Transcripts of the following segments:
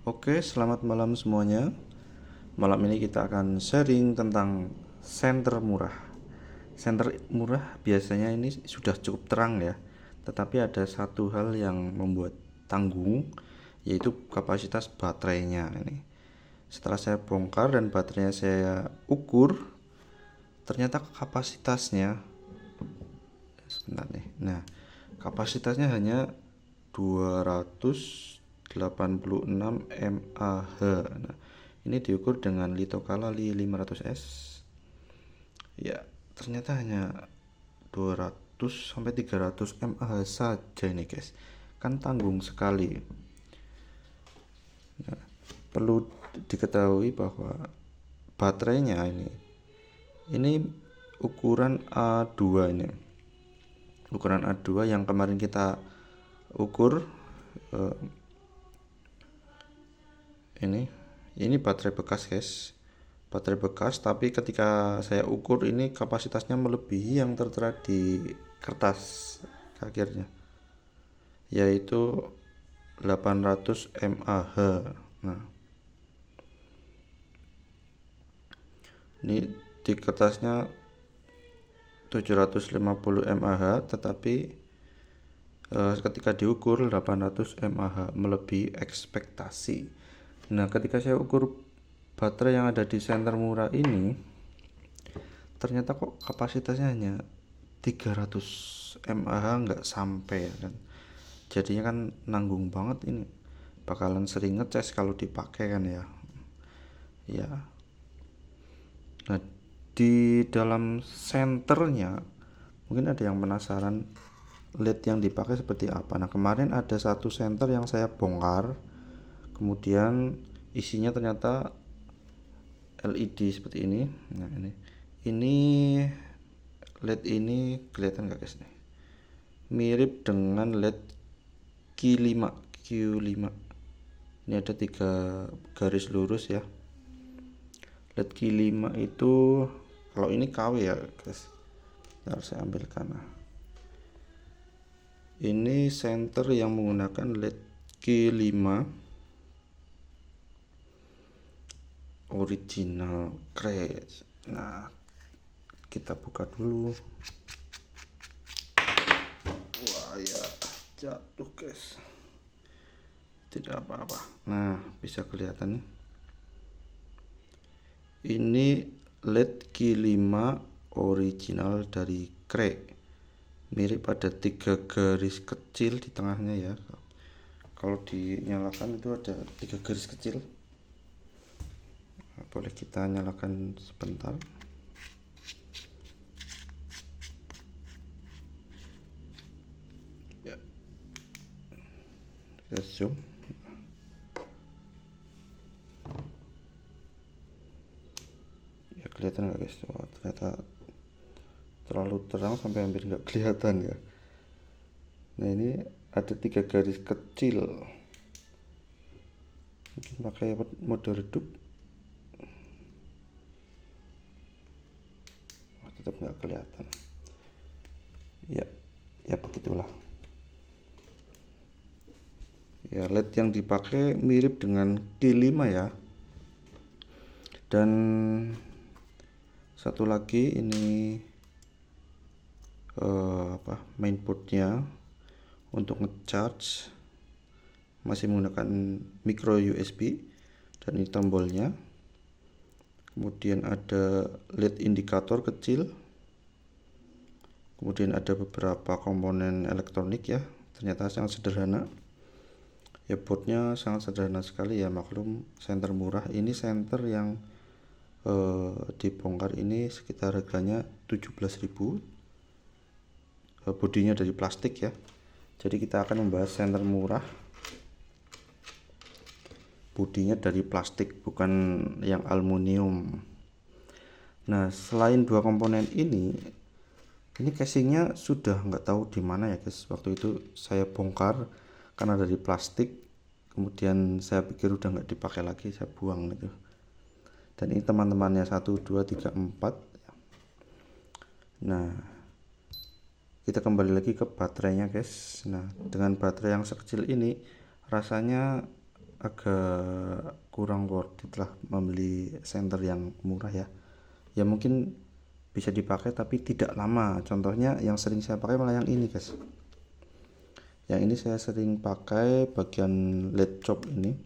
Oke, selamat malam semuanya. Malam ini kita akan sharing tentang senter murah. Senter murah biasanya ini sudah cukup terang ya, tetapi ada satu hal yang membuat tanggung, yaitu kapasitas baterainya ini. Setelah saya bongkar dan baterainya saya ukur, ternyata kapasitasnya, sebentar nih. Nah, kapasitasnya hanya 286 mAh. Nah, ini diukur dengan litokala Li 500S. Ya, ternyata hanya 200 sampai 300 mAh saja ini, guys. Kan tanggung sekali. Nah, perlu diketahui bahwa baterainya ini ukuran A2 ini. Ukuran A2 yang kemarin kita ukur eh, ini baterai bekas, guys. Baterai bekas, tapi ketika saya ukur ini kapasitasnya melebihi yang tertera di kertas akhirnya, yaitu 800 mAh. Nah, ini di kertasnya 750 mAh, tetapi ketika diukur 800 mAh, melebihi ekspektasi. Nah, ketika saya ukur baterai yang ada di senter murah ini, ternyata kok kapasitasnya hanya 300 mAh, nggak sampai kan. Jadinya kan nanggung banget ini. Bakalan sering ngecas kalau dipakai kan ya. Ya. Nah, di dalam senternya mungkin ada yang penasaran LED yang dipakai seperti apa. Nah, kemarin ada satu senter yang saya bongkar, kemudian isinya ternyata LED seperti ini. Nah, ini LED ini kelihatan nggak, guys nih? Mirip dengan LED Q5. Ini ada 3 garis lurus ya. LED Q5 itu, kalau ini KW ya, guys. Harus saya ambilkan. Ini senter yang menggunakan LED Q5 original crash. Nah, kita buka dulu. Wah ya, jatuh, guys. Tidak apa-apa. Nah, bisa kelihatan nih. Ini LED Q5 original dari Cray. Mirip, ada 3 garis kecil di tengahnya ya. Kalau dinyalakan itu ada 3 garis kecil. Boleh kita nyalakan sebentar. Ya. Kita zoom. Ya, kelihatan nggak, guys? Wah, ternyata terlalu terang sampai hampir nggak kelihatan ya. Nah, ini ada 3 garis kecil. Mungkin pakai mode redup. Tetap nggak kelihatan. Ya begitulah. Ya, LED yang dipakai mirip dengan Q5 ya. Dan satu lagi ini mainboardnya untuk ngecharge masih menggunakan micro USB, dan ini tombolnya. Kemudian ada LED indikator kecil. Kemudian ada beberapa komponen elektronik ya. Ternyata sangat sederhana. Ya, boardnya sangat sederhana sekali ya, maklum senter murah. Ini senter yang dibongkar ini sekitar harganya 17.000. Bodinya dari plastik ya. Jadi kita akan membahas senter murah. Bodinya dari plastik, bukan yang aluminium. Nah, selain 2 komponen ini casingnya sudah nggak tahu di mana ya, guys. Waktu itu saya bongkar karena dari plastik, kemudian saya pikir udah nggak dipakai lagi, saya buang gitu. Dan ini teman-temannya 1, 2, 3, 4. Nah, kita kembali lagi ke baterainya, guys. Nah, dengan baterai yang sekecil ini rasanya agak kurang worth it lah membeli senter yang murah ya. Ya mungkin bisa dipakai tapi tidak lama. Contohnya yang sering saya pakai malah yang ini guys. Yang ini saya sering pakai bagian LED chop ini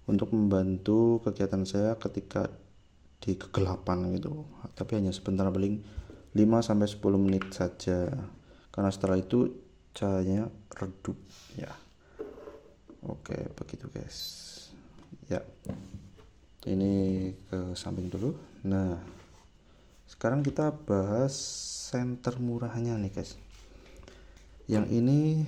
untuk membantu kegiatan saya ketika di kegelapan gitu. Tapi hanya sebentar, paling 5-10 menit saja. Karena setelah itu cahayanya redup ya. Oke, begitu guys. Ya. Ini ke samping dulu. Nah, sekarang kita bahas senter murahnya nih guys. Yang ini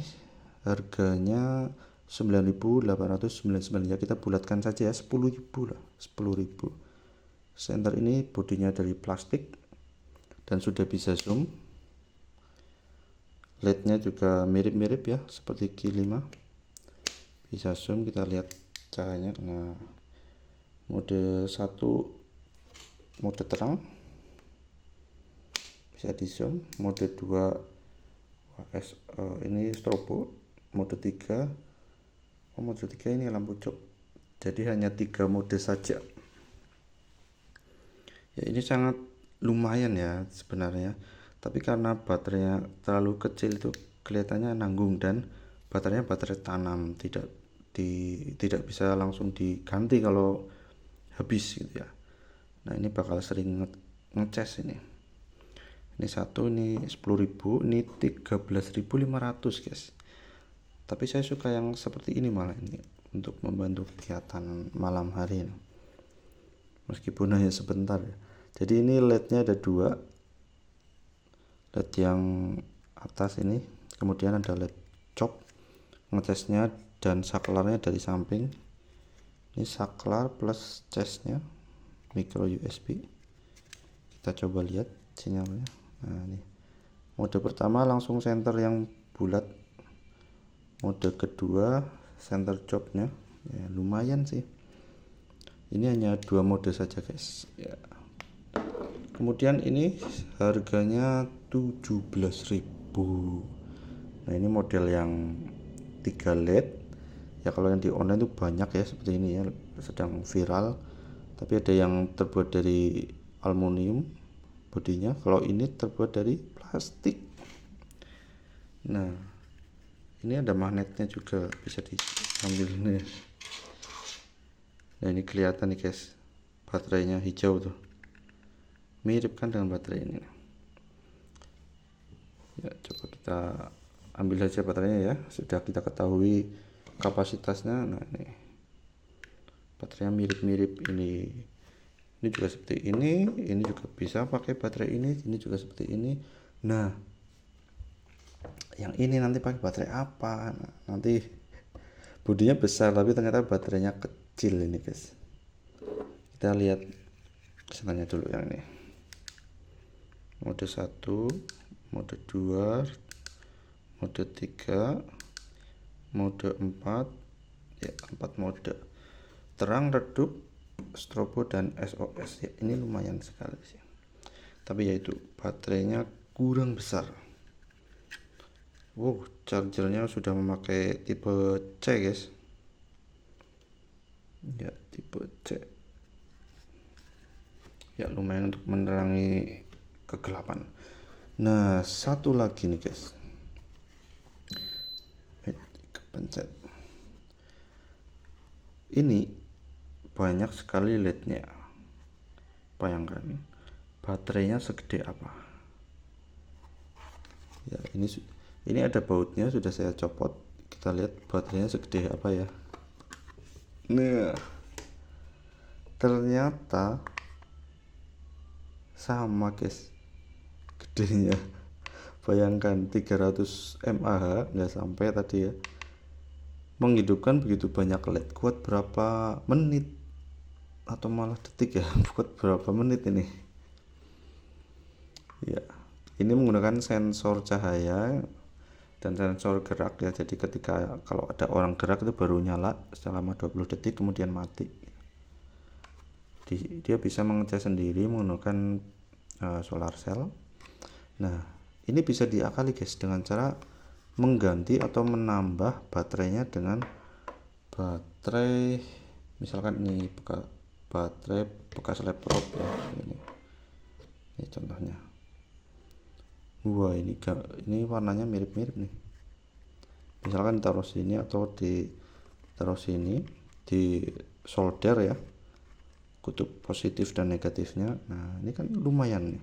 harganya 9.899 ya, kita bulatkan saja ya, 10.000 lah, 10.000. Senter ini bodinya dari plastik dan sudah bisa zoom. LED-nya juga mirip-mirip ya, seperti Q5. Bisa zoom, kita lihat cahayanya. Nah, mode 1 mode terang, bisa di zoom. Mode 2 ini strobo. Mode 3 mode 3 ini lampu jok. Jadi hanya 3 mode saja ya. Ini sangat lumayan ya sebenarnya, tapi karena baterainya terlalu kecil itu kelihatannya nanggung, dan baterainya baterai tanam, tidak bisa langsung diganti kalau habis gitu ya. Nah, ini bakal sering ngecas ini. Ini satu, ini 10.000, ini 13.500 guys. Tapi saya suka yang seperti ini malah, ini untuk membantu kegiatan malam hari ini, meskipun hanya sebentar ya. Jadi ini LED-nya ada 2, LED yang atas ini, kemudian ada LED chop ngecasnya, dan saklarnya dari samping. Ini saklar plus casnya micro USB. Kita coba lihat sinyalnya. Nah, ini mode pertama langsung center yang bulat. Mode kedua center chopnya ya, lumayan sih. Ini hanya 2 mode saja guys ya. Kemudian ini harganya 17.000. Nah, ini model yang 3 LED ya. Kalau yang di online itu banyak ya, seperti ini ya, sedang viral. Tapi ada yang terbuat dari aluminium bodinya, kalau ini terbuat dari plastik. Nah, ini ada magnetnya juga, bisa diambil ini. Nah, ini kelihatan nih guys, baterainya hijau tuh, mirip kan dengan baterai ini ya. Coba kita ambil saja baterainya ya, sudah kita ketahui kapasitasnya. Nah, ini baterainya mirip-mirip ini juga seperti ini juga bisa pakai baterai ini juga seperti ini. Nah, yang ini nanti pakai baterai apa? Nah, nanti bodinya besar tapi ternyata baterainya kecil ini guys. Kita lihat kesannya dulu yang ini. Mode 1, mode 2, mode 3, mode 4 ya, 4 mode. Terang, redup, strobo, dan SOS ya. Ini lumayan sekali sih, tapi yaitu baterainya kurang besar. Wow, chargernya sudah memakai tipe C guys ya, tipe C ya, lumayan untuk menerangi kegelapan. Nah, satu lagi nih guys, kepencet ini banyak sekali LED-nya. Bayangkan baterainya segede apa ya. Ini ada bautnya, sudah saya copot. Kita lihat baterainya segede apa ya. Nah, ternyata sama guys gedenya. Bayangkan 300 mAh, nggak sampai tadi ya, menghidupkan begitu banyak LED. Kuat berapa menit atau malah detik ya, kuat berapa menit ini ya. Ini menggunakan sensor cahaya dan sensor gerak ya. Jadi ketika kalau ada orang gerak itu baru nyala selama 20 detik kemudian mati. Dia bisa mengecas sendiri menggunakan solar cell. Nah, ini bisa diakali guys dengan cara mengganti atau menambah baterainya dengan baterai, misalkan ini baterai bekas laptop ya, ini contohnya. Wah, ini warnanya mirip-mirip nih. Misalkan taruh sini atau taruh sini, di solder ya, kutub positif dan negatifnya. Nah, ini kan lumayan nih,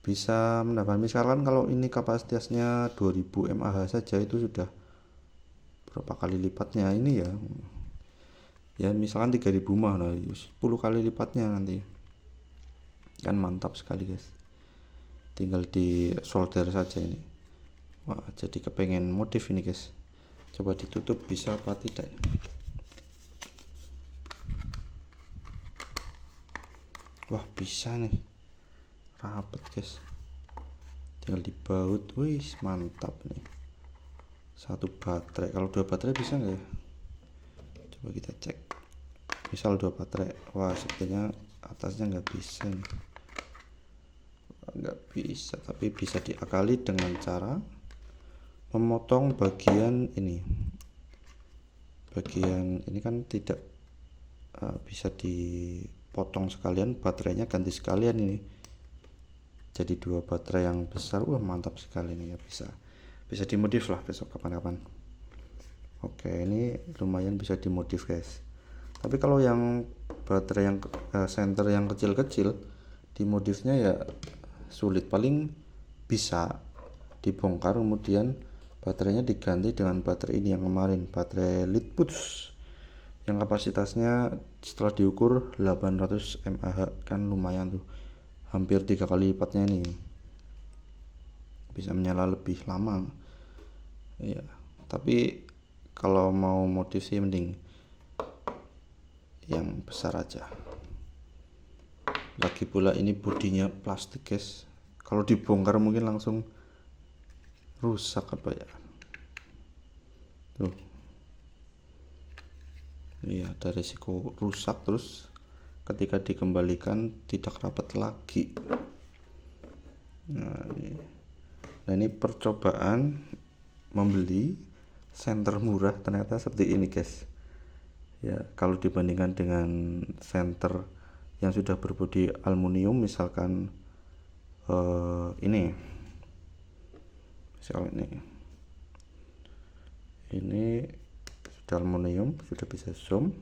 bisa menambah. Misalkan kalau ini kapasitasnya 2000 mAh saja, itu sudah berapa kali lipatnya ini ya misalkan 3000 mah, nah 10 kali lipatnya nanti, kan mantap sekali guys. Tinggal di solder saja ini. Wah, jadi kepengen modif ini guys. Coba ditutup bisa apa tidak. Wah, bisa nih, rapet guys, tinggal dibaut. Wih, mantap nih. Satu baterai, kalau 2 baterai bisa nggak ya? Coba kita cek. Misal 2 baterai, wah sepertinya atasnya nggak bisa nih. Nggak bisa, tapi bisa diakali dengan cara memotong bagian ini kan tidak bisa dipotong sekalian, baterainya ganti sekalian ini jadi 2 baterai yang besar. Wah, mantap sekali nih ya, bisa dimodif lah besok kapan-kapan. Oke, ini lumayan bisa dimodif guys. Tapi kalau yang baterai yang senter yang kecil-kecil, dimodifnya ya sulit. Paling bisa dibongkar, kemudian baterainya diganti dengan baterai ini yang kemarin, baterai Litbus yang kapasitasnya setelah diukur 800 mAh, kan lumayan tuh, hampir 3 kali lipatnya ini, bisa menyala lebih lama ya. Tapi kalau mau modif sih mending yang besar aja. Lagi pula ini bodinya plastik guys, kalau dibongkar mungkin langsung rusak apa ya tuh. Iya, ada risiko rusak, terus ketika dikembalikan tidak rapat lagi. Nah ini percobaan membeli senter murah, ternyata seperti ini guys ya. Kalau dibandingkan dengan senter yang sudah berbodi aluminium, misalkan ini sudah aluminium, sudah bisa zoom.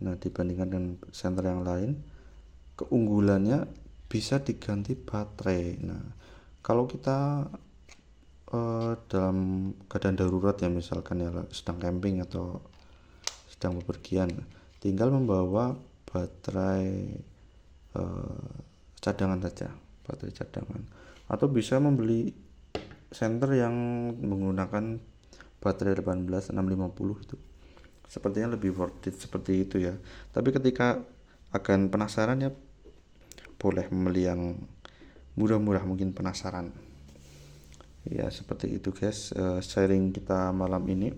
Nah, dibandingkan dengan senter yang lain, keunggulannya bisa diganti baterai. Nah, kalau kita dalam keadaan darurat ya, misalkan ya sedang camping atau sedang bepergian, tinggal membawa baterai cadangan saja, baterai cadangan, atau bisa membeli senter yang menggunakan baterai 18650 itu sepertinya lebih worth it seperti itu ya. Tapi ketika akan penasaran ya, boleh membeli yang murah-murah, mungkin penasaran ya. Seperti itu guys, sharing kita malam ini.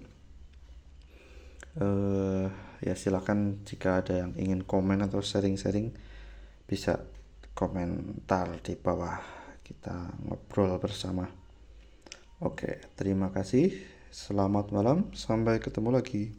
Ya silakan jika ada yang ingin komen atau sharing-sharing, bisa komentar di bawah, kita ngobrol bersama. Oke, terima kasih, selamat malam, sampai ketemu lagi.